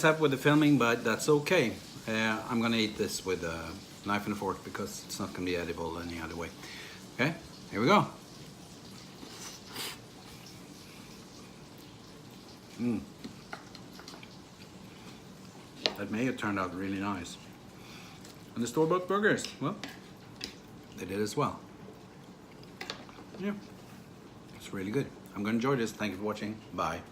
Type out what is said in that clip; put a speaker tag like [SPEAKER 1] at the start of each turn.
[SPEAKER 1] mess up with the filming, but that's okay. I'm gonna eat this with a knife and a fork because it's not gonna be edible any other way. Okay, here we go. That mayo turned out really nice. And the store-bought burgers, well, they did as well. Yeah, it's really good. I'm gonna enjoy this. Thank you for watching. Bye.